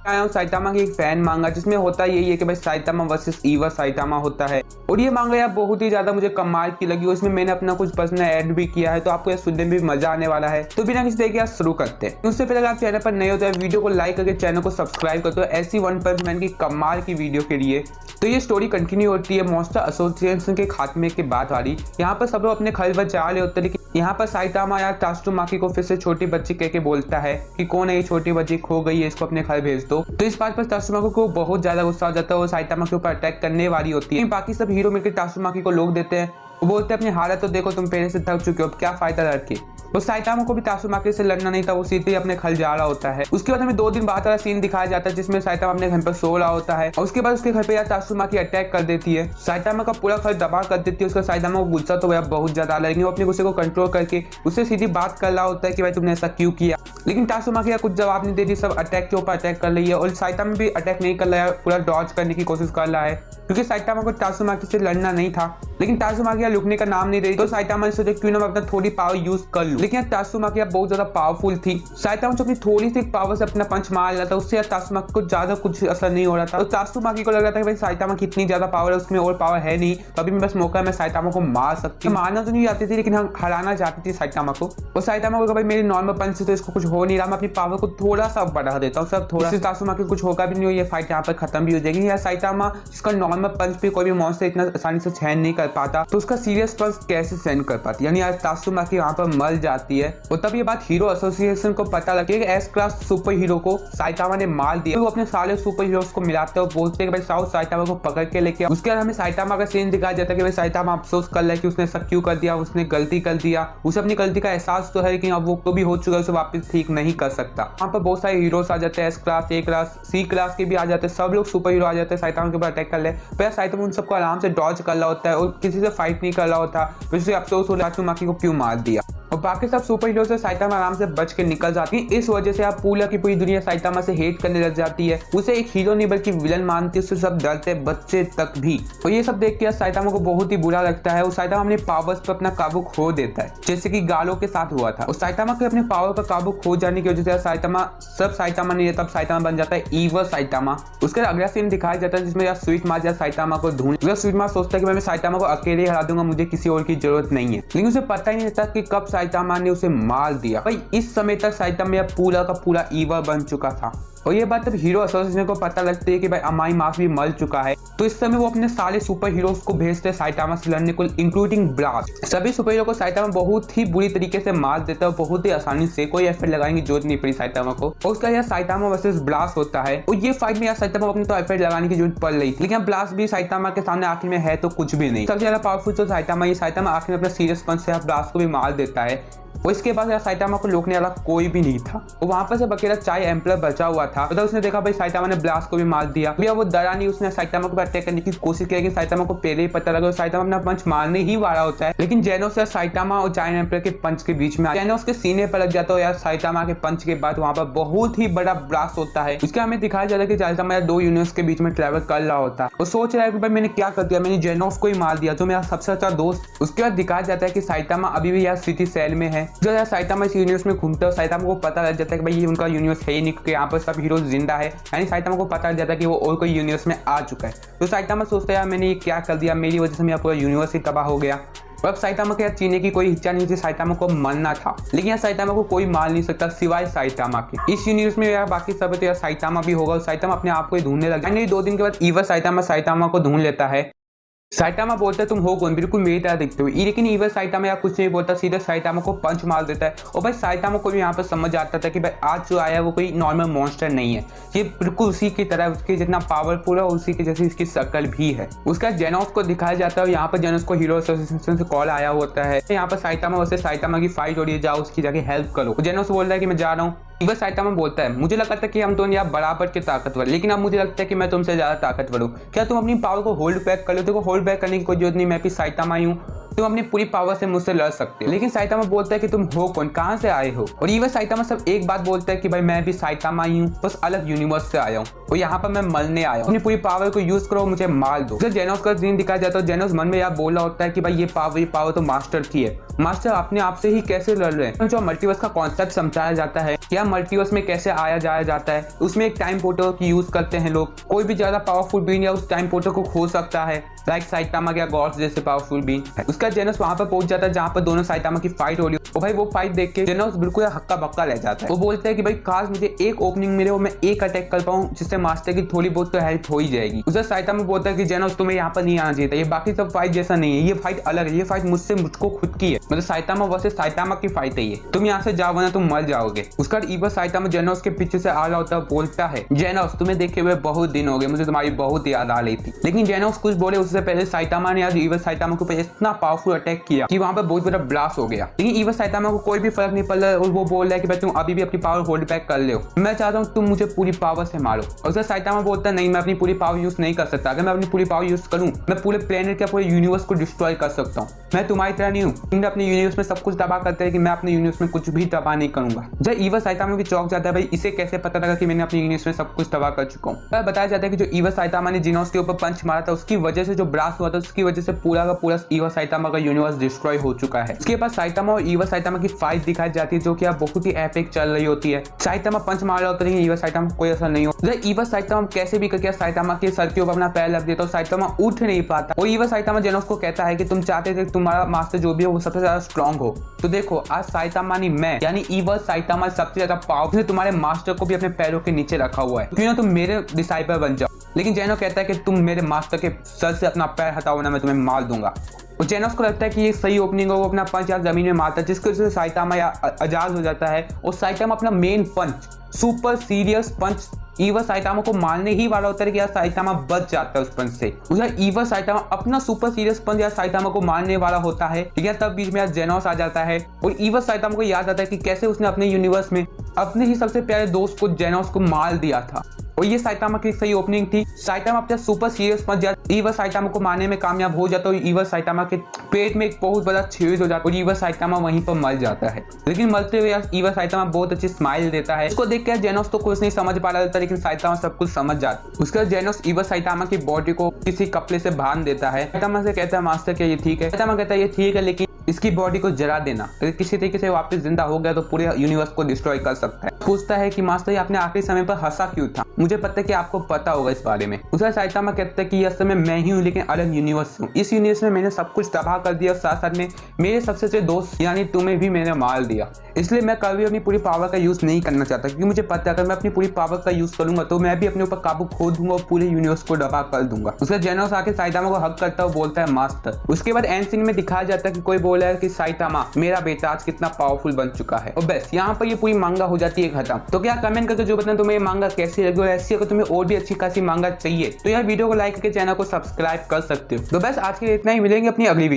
आया हूँ साइटामा की एक फैन मांगा, जिसमें होता यही है कि भाई साइटामा वर्सेस ईवा साइटामा होता है। और ये मांगा यार बहुत ही ज्यादा मुझे कमाल की लगी। उसमें मैंने अपना कुछ पर्सनल ऐड भी किया है, तो आपको ये सुनने में भी मजा आने वाला है। तो बिना किसी देर के शुरू करते हैं। उससे पहले आप चैनल पर नए हो तो वीडियो को लाइक करके चैनल को सब्सक्राइब कर दो ऐसी वन पंच मैन की कमाल की वीडियो के लिए। तो ये स्टोरी कंटिन्यू होती है मॉन्स्टर एसोसिएशन के खात्मे के बाद वाली। यहाँ पर सब लोग अपने घर बचा रहे होते हैं, लेकिन यहाँ पर साइटामा यार तात्सुमाकी को फिर से छोटी बच्ची कह के बोलता है कि कौन है ये छोटी बच्ची, खो गई है, इसको अपने घर भेज दो। तो इस बात पर तात्सुमाकी को बहुत ज्यादा गुस्सा आ जाता है और साइटामा के ऊपर अटैक करने वाली होती है। बाकी सब हीरो मिलकर तात्सुमाकी को लोग देते हैं। वो बोलते हैं अपनी हालत तो देखो, तुम पहले से थक चुके हो, क्या फायदा लड़ के। तो साइटामा को भी तात्सुमाकी से लड़ना नहीं था, वो सीधे अपने घर जा रहा होता है। उसके बाद हमें 2 दिन बाद वाला सीन दिखाया जाता है जिसमें साइटामा अपने घर पर सो रहा होता है और उसके बाद उसके घर पे यार तात्सुमाकी अटैक कर देती है, साइटामा का पूरा घर दबा कर देती है। उसका साइटामा को गुस्सा तो बहुत ज्यादा, लेकिन वो अपने गुस्से को कंट्रोल करके उससे सीधी बात कर रहा होता है कि भाई तुमने ऐसा क्यों किया। लेकिन तात्सुमाकी कुछ जवाब नहीं देती, सब अटैक के ऊपर अटैक कर रही है और साइटामा भी अटैक नहीं कर रहा है, पूरा डॉज करने की कोशिश कर रहा है क्योंकि साइटामा को तात्सुमाकी से लड़ना नहीं था। लेकिन तात्सुमाकी रुकने का नाम नहीं रही, तो साइटामा ने सोचा क्यों ना मैं अपना थोड़ी पावर यूज कर लूं। लेकिन तात्सुमाकी बहुत ज्यादा पावरफुल थी। साइटामा जो अपनी थोड़ी सी पावर से अपना पंच मार रहा था, उससे तात्सुमाकी को ज्यादा कुछ असर नहीं हो रहा था। तो तात्सुमाकी को लग रहा था कि भाई साइटामा की इतनी ज्यादा पावर है, उसमें और पावर है नहीं, तो अभी बस मौका है, मैं साइटामा को मार सकती हूँ। मारना तो नहीं आती थी, लेकिन हराना चाहती थी साइटामा को। और साइटामा को भाई मेरी नॉर्मल पंच से तो इसको कुछ हो नहीं रहा, मैं अपनी पावर को थोड़ा सा बढ़ा देता हूँ, सब थोड़ा सा। तात्सुमाकी कुछ होगा भी नहीं, ये फाइट यहाँ पर खत्म भी हो जाएगी। या साइटामा जिसका नॉर्मल पंच पे कोई भी मॉन्स्टर इतना आसानी से सहन नहीं कर पाता, तो उसका सीरियस पंच कैसे सहन कर पाती, यानी आज तात्सुमाकी वहाँ पर मर जाती है। और तब ये बात हीरो एसोसिएशन को पता लगे कि एस क्लास सुपर हीरो को साइटामा ने मार दिया। तो वो अपने सारे सुपर हीरोज को मिलाते हैं और बोलते हैं कि भाई साउथ साइटामा को पकड़ के लेके। उसके बाद हमें साइटामा का सीन दिखाया जाता है कि भाई साइटामा अफसोस कर रहा है कि उसने ऐसा क्यों कर दिया, उसने गलती कर दिया। उसे अपनी गलती का एहसास तो है, लेकिन अब वो तो भी हो चुका है, उसे वापस ठीक नहीं कर सकता। वहाँ पर बहुत सारे हीरोज आ जाते हैं, एस क्लास, ए क्लास, सी क्लास के भी आ जाते हैं, सब लोग सुपर हीरो आ जाते हैं साइटामा के ऊपर अटैक कर ले। फिर साइटामा उन सबको आराम से डॉज कर रहा होता है और किसी से फाइट नहीं कर रहा होता। फिर उसे अफसोस हो तात्सुमाकी को क्यों मार दिया। और बाकी सब सुपर हीरो से साइटामा आराम से बच के निकल जाती है। इस वजह से आप पूरा की पूरी दुनिया साइटामा से हेट करने लग जाती है, उसे एक हीरो नहीं बल्कि विलन मानती है, उससे सब डरते हैं, बच्चे तक भी। और ये सब देख के साइटामा को बहुत ही बुरा लगता है और साइटामा अपने पावर्स पर अपना काबू खो देता है, जैसे कि गालो के साथ हुआ था। और साइटामा के अपने पावर पर काबू खो जाने की वजह से साइटामा नहीं रहता, साइटामा बन जाता है ईवा साइटामा। उसके अगला सीन दिखाया जाता है जिसमें यार स्वीट मार्स या साइटामा को ढूंढ। स्वीट मार्स सोचता है कि मैं साइटामा को अकेले हरा दूंगा, मुझे किसी और की जरूरत नहीं है। लेकिन उसे पता ही नहीं था कि कब साइटामा ने उसे मार दिया। भाई इस समय तक साइटामा पूरा का पूरा ईवा बन चुका था। और ये बात तब हीरो एसोसिएशन को पता लगती है कि भाई अमाई मास भी मर चुका है। तो इस समय वो अपने सारे सुपर हीरोज को भेजते हैं साइटामा से लड़ने को, इंक्लूडिंग ब्लास्ट। सभी सुपर हीरो को साइटामा बहुत ही बुरी तरीके से मार देता है, बहुत ही आसानी से, कोई एफर्ट लगाने की जरूरत नहीं पड़ी साइटामा को। और उसका यार साइटामा वर्सेस ब्लास्ट होता है और ये फाइट में यार साइटामा को अपने तो एफर्ट लगाने की जरूरत पड़ रही थी, लेकिन ब्लास्ट भी साइटामा के सामने आखिर में है तो कुछ भी नहीं। सबसे ज्यादा पावरफुल तो साइटामा आखिर में अपना सीरियस पंच से ब्लास्ट को भी मार देता है। और इसके बाद यार साइटामा को रोकने वाला कोई भी नहीं था। और वहां पर से अकेला चाय एम्पलर बचा हुआ था। तो उसने देखा भाई साइटामा ने ब्लास्ट को भी मार दिया। भैया वो डरा नहीं, उसने साइटामा को अटैक करने की कोशिश की, साइटामा को पहले ही पता लगा साइटामा अपना पंच मारने ही वाला होता है। लेकिन जेनोस या साइटामा और चाय एम्पलर के पंच के बीच में जेनोस के सीने पर लग जाता है। यार साइटामा के पंच के बाद वहां पर बहुत ही बड़ा ब्लास्ट होता है। उसके हमें दिखाया जाता है कि साइटामा 2 यूनिवर्स के बीच में ट्रेवल कर रहा होता है और सोच रहा है कि भाई मैंने क्या कर दिया, मैंने जेनोस को ही मार दिया जो मेरा सबसे अच्छा दोस्त। उसके बाद दिखाया जाता है कि साइटामा अभी भी यार सिटी सेल में है। जो यार साइटामा इस यूनिवर्स में घूमता है, साइटामा को पता लग जाता है कि भाई ये उनका यूनिवर्स है ही नहीं, क्योंकि यहाँ पर सब हीरोज जिंदा है। यानी साइटामा को पता लग जाता है कि वो और कोई यूनिवर्स में आ चुका है। तो साइटामा सोचता है यार मैंने ये क्या कर दिया, मेरी वजह से मेरा पूरा यूनिवर्स ही तबाह हो गया। और अब साइटामा के यार चीने की कोई इच्छा नहीं थी, साइटामा को मरना था, लेकिन यार साइटामा को कोई मार नहीं सकता सिवाय साइटामा के। इस यूनिवर्स में यार बाकी सब तो यार साइटामा भी होगा और साइटामा अपने आप को ही ढूंढने लगा। 2 दिन के बाद ईवा साइटामा को ढूंढ लेता है। साइटामा बोलता है तुम हो कौन, बिल्कुल मेरी तरह दिखते हो। लेकिन ईवा साइटामा या कुछ नहीं बोलता, सीधे साइटामा को पंच मार देता है। और भाई साइटामा को भी यहाँ पर समझ आता था कि भाई आज जो आया वो कोई नॉर्मल मॉन्स्टर नहीं है, ये बिल्कुल उसी की तरह, उसके जितना पावरफुल है उसी की जैसी इसकी शक्ल भी है। उसका जेनोस को दिखाया जाता है। यहाँ पर जेनोस को हीरो एसोसिएशन से कॉल आया होता है। यहाँ पर साइटामा वैसे साइटामा की फाइट हो रही है, जाओ उसकी जाके हेल्प करो। जेनोस बोल रहा है कि मैं जा रहा हूँ। ईवा साइटामा बोलता है मुझे लगता था कि हम दोनों यहाँ बराबर के ताकतवर, लेकिन अब मुझे लगता है कि मैं तुमसे ज्यादा ताकतवर हूँ। क्या तुम अपनी पावर को होल्ड बैक कर लो? देखो होल्ड बैक करने की कोई जरूरत नहीं, मैं भी साइटामा ही हूँ। तुम अपनी पूरी पावर से मुझसे लड़ सकते हो। लेकिन साइतामा बोलता है कि तुम हो कौन, कहाँ से आए हो। और ईवा साइतामा सब एक बात बोलता है कि भाई मैं भी साइतामा ही हूँ, बस अलग यूनिवर्स से आया हूँ और यहाँ पर मैं मरने आया हूँ। अपनी पूरी पावर को यूज करो, मुझे मार दो। जब जेनोस का सीन दिखाया जाता है, जेनोस मन में यार बोल रहा होता है कि भाई ये पावर तो मास्टर की है, मास्टर अपने आप से ही कैसे लड़ रहे हैं। जो मल्टीवर्स का कॉन्सेप्ट समझाया जाता है, या मल्टीवर्स में कैसे आया जाया जाता है, उसमें एक टाइम पोर्टल की यूज करते हैं लोग। कोई भी ज्यादा पावरफुल बीइंग या उस टाइम पोर्टल को खो सकता है, लाइक साइतामा या गॉड्स जैसे पावरफुल बीइंग। उसका जेनोस वहां पर पहुंच जाता है जहां पर दोनों साइतामा की फाइट हो रही है। और भाई वो फाइट देख के जेनोस बिल्कुल हक्का बक्का रह जाता है। वो बोलता है कि भाई काश मुझे एक ओपनिंग मिले और मैं एक अटैक कर पाऊं जिससे मास्टर की थोड़ी बहुत तो हेल्प हो ही जाएगी। उसे साइतामा बोलता है कि जेनोस तुम्हें यहाँ पर नहीं आना चाहिए था, ये बाकी सब फाइट जैसा नहीं है, ये फाइट अलग है, ये फाइट मुझको खुद की है, मतलब साइतामा वर्सेस साइतामा की फाइट है ये, तुम यहाँ से जाओ वरना तुम मर जाओगे। उसका ईवा साइतामा जेनोस के पीछे से आ रहा होता है, बोलता है जेनोस तुम्हें देखे हुए बहुत दिन हो गए, मुझे तुम्हारी बहुत याद आ रही थी। लेकिन जेनोस कुछ बोले उससे पहले साइतामा ने आज ईवा साइतामा के ऊपर इतना पावरफुल अटैक किया कि वहां पर बहुत बड़ा ब्लास्ट हो गया। लेकिन ईवा साइतामा को कोई भी फर्क नहीं पड़ रहा है और वो बोल रहा है कि भाई तुम अभी भी अपनी पावर होल्ड बैक कर ले, मैं चाहता हूँ तुम मुझे पूरी पावर से मारो। और उसका साइतामा बोलता है नहीं, मैं अपनी पूरी पावर यूज नहीं कर सकता, अगर मैं अपनी पूरी पावर यूज करूँ मैं पूरे प्लेनेट या पूरे यूनिवर्स को डिस्ट्रॉय कर सकता हूँ। मैं तुम्हारी तरह नहीं हूँ, तुम अपने यूनिवर्स में सब कुछ तबाह करते हैं कि मैं अपने यूनिवर्स में कुछ भी तबाह नहीं करूंगा। जब ईवा साइतामा भी चौंक जाता है, भाई इसे कैसे पता लगा कि मैंने अपने यूनिवर्स में सब कुछ तबाह कर चुका हूँ। बताया जाता है कि जो ईवा साइतामा ने जेनोस के ऊपर पंच मारा था, उसकी वजह से जो ब्लास्ट हुआ था, उसकी वजह से पूरा का पूरा ईवा साइतामा का यूनिवर्स डिस्ट्रॉय हो चुका है। उसके बाद साइतामा और ईवा साइतामा की फाइट दिखाई जाती है जो कि बहुत ही एपिक चल रही होती है। साइतामा पंच मार रहा होता है लेकिन ईवा साइतामा कोई असर नहीं होता। ईवा साइतामा कैसे भी करके साइतामा के सर के ऊपर अपना पैर रख देता है, साइतामा उठ नहीं पाता। और ईवा साइतामा जेनोस को कहता है कि तुम चाहते थे तुम्हारा मास्टर जो भी हो वो सबसे ज्यादा स्ट्रॉन्ग हो, तो देखो आज साइतामा नहीं मैं यानी ईवा साइतामा सबसे ज्यादा पावरफुल, तुम्हारे मास्टर को भी अपने पैरों के नीचे रखा हुआ है, क्यों ना तुम मेरे डिसाइपल बन जाओ। लेकिन जेनो कहता है कि तुम मेरे मास्टर के सर से अपना पैर हटाओ ना मैं तुम्हें मार दूंगा। और जेनोस को लगता है कि ये सही ओपनिंग है, वो अपना पंच यहाँ जमीन में मारता है जिसकी वजह से साइतामा आजाद हो जाता है। और साइतामा अपना मेन पंच सुपर सीरियस पंच ईवा साइतामा को मारने ही वाला होता है कि यार साइतामा बच जाता है उस पंच से। उधर ईवा साइतामा अपना सुपर सीरियस पंच यार साइतामा को मारने वाला होता है, ठीक है। तब बीच में यार जेनोस आ जाता है और ईवा साइतामा को याद आता है कि कैसे उसने अपने यूनिवर्स में अपने ही सबसे प्यारे दोस्त को जेनोस को मार दिया था। और ये साइतामा की सही ओपनिंग थी। साइतामा अपना सुपर सीरियस पंच ईवा साइतामा को मारने में कामयाब हो जाता है। ईवा साइतामा के पेट में एक बहुत बड़ा छेद हो जाता है और ईवा साइतामा वहीं पर मर जाता है। लेकिन मरते हुए ईवा साइतामा बहुत अच्छी स्माइल देता है। उसको देख कर जेनोस तो कुछ नहीं समझ पा रहा था, लेकिन साइतामा सब कुछ समझ जाता है। उसके बाद जेनोस ईवा साइतामा की बॉडी को किसी कपड़े से बांध देता है। साइतामा से कहता है मास्टर क्या ये ठीक है? साइतामा कहता है ये ठीक है, लेकिन इसकी बॉडी को जला देना, अगर किसी तरीके से वापस जिंदा हो गया तो पूरे यूनिवर्स को डिस्ट्रॉय कर सकता है। पूछता है कि मास्टर ये आपने आखिरी समय पर हंसा क्यों था? मुझे पता है कि आपको पता होगा इस बारे में। उसे साइतामा कहता है कि यह समय मैं ही हूँ लेकिन अलग यूनिवर्स हूँ। इस यूनिवर्स में मैंने सब कुछ तबाह कर दिया और साथ साथ में मेरे सबसे अच्छे दोस्त यानी तुम्हें भी मैंने मार दिया। इसलिए मैं कभी अपनी पूरी पावर का यूज नहीं करना चाहता, क्योंकि मुझे पता है अगर मैं अपनी पूरी पावर का यूज करूंगा तो मैं भी अपने ऊपर काबू खो दूंगा और पूरे यूनिवर्स को तबाह कर दूंगा। उसके जेनोस आके साइतामा को हक करता है, बोलता है मास्टर। उसके बाद एंड सीन में दिखाया जाता है कि कोई बोला है कि साइतामा मेरा बेटा आज कितना पावरफुल बन चुका है। और बस यहाँ पर ये पूरी मांगा हो जाती है खत्म। तो क्या कमेंट करके जो बताना तुम्हें मांगा कैसी लगी, और ऐसी अगर तुम्हें और भी अच्छी खासी मांगा चाहिए तो यार वीडियो को लाइक करके चैनल को सब्सक्राइब कर सकते हो। तो बस आज के लिए इतना ही, मिलेंगे अपनी अगली